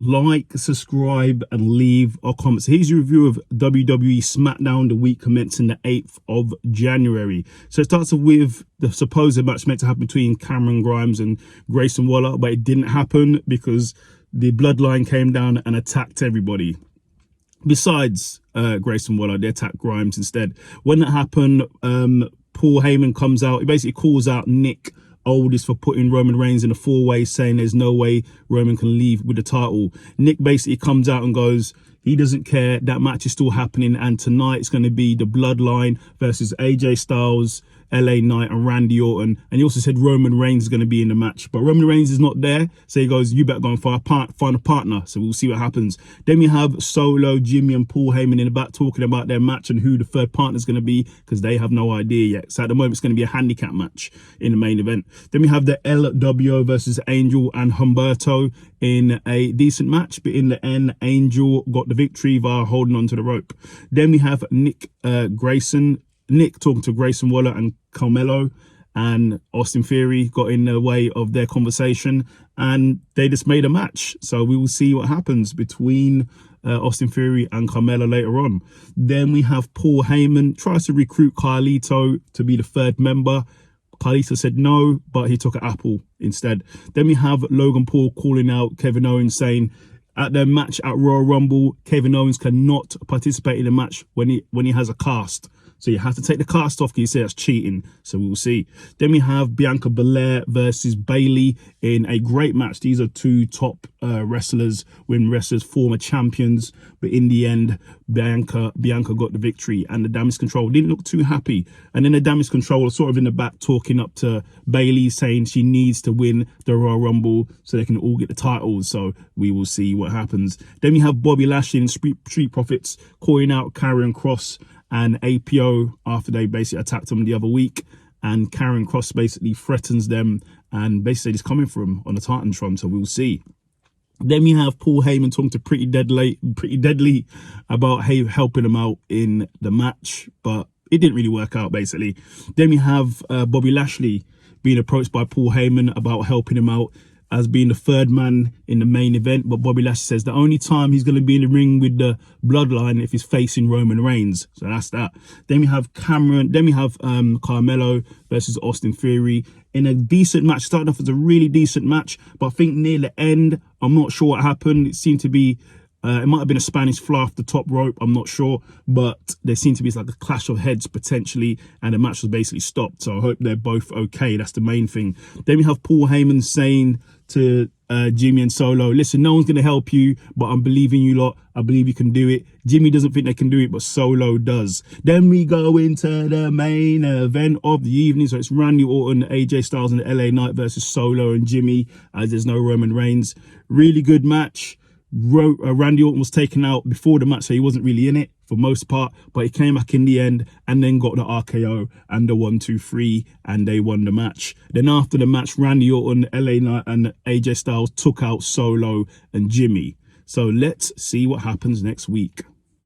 like, subscribe, and leave a comment. So here's your review of WWE Smackdown, the week commencing the 8th of January. So it starts with the supposed match meant to happen between Cameron Grimes and Grayson Waller, but it didn't happen because the Bloodline came down and attacked everybody. Besides Grayson Waller, they attacked Grimes instead. When that happened, Paul Heyman comes out. He basically calls out Nick Aldis for putting Roman Reigns in a four-way, saying there's no way Roman can leave with the title. Nick basically comes out and goes, he doesn't care, that match is still happening, and tonight it's going to be the Bloodline versus AJ Styles, LA Knight, and Randy Orton. And he also said Roman Reigns is going to be in the match, but Roman Reigns is not there, so he goes, you better go and find a partner. So we'll see what happens. Then we have Solo, Jimmy, and Paul Heyman in the back talking about their match and who the third partner is going to be, because they have no idea yet. So at the moment it's going to be a handicap match in the main event. Then we have the LWO versus Angel and Humberto in a decent match, but in the end Angel got the victory via holding on to the rope. Then we have Nick talking to Grayson Waller and Carmelo, and Austin Theory got in the way of their conversation, and they just made a match. So we will see what happens between Austin Theory and Carmelo later on. Then we have Paul Heyman tries to recruit Carlito to be the third member. Carlito said no, but he took an apple instead. Then we have Logan Paul calling out Kevin Owens, saying at their match at Royal Rumble, Kevin Owens cannot participate in the match when he has a cast. So you have to take the cast off because you say that's cheating. So we'll see. Then we have Bianca Belair versus Bayley in a great match. These are two top wrestlers, women wrestlers, former champions. But in the end, Bianca got the victory, and the Damage Control didn't look too happy. And then the Damage Control are sort of in the back talking up to Bayley, saying she needs to win the Royal Rumble so they can all get the titles. So we will see what happens. Then we have Bobby Lashley and Street Profits calling out Karrion Kross and APO after they basically attacked them the other week, and Karrion Kross basically threatens them and basically just coming for him on the Titantron, so we'll see. Then we have Paul Heyman talking to Pretty Deadly about helping him out in the match, but it didn't really work out basically. Then we have Bobby Lashley being approached by Paul Heyman about helping him out as being the third man in the main event, but Bobby Lashley says the only time he's going to be in the ring with the Bloodline if he's facing Roman Reigns. So that's that. Then we have Carmelo versus Austin Theory in a decent match. Started off as a really decent match, but I think near the end, I'm not sure what happened. It seemed to be it might have been a Spanish fly off the top rope, I'm not sure, but there seemed to be like a clash of heads potentially, and the match was basically stopped. So I hope they're both okay. That's the main thing. Then we have Paul Heyman saying to Jimmy and Solo, listen, no one's going to help you, but I'm believing you lot. I believe you can do it. Jimmy doesn't think they can do it, but Solo does. Then we go into the main event of the evening. So it's Randy Orton, AJ Styles, and LA Knight versus Solo and Jimmy, as there's no Roman Reigns. Really good match. Randy Orton was taken out before the match, so he wasn't really in it for most part, but he came back in the end and then got the RKO and the 1-2-3, and they won the match. Then after the match, Randy Orton, LA Knight, and AJ Styles took out Solo and Jimmy. So let's see what happens next week.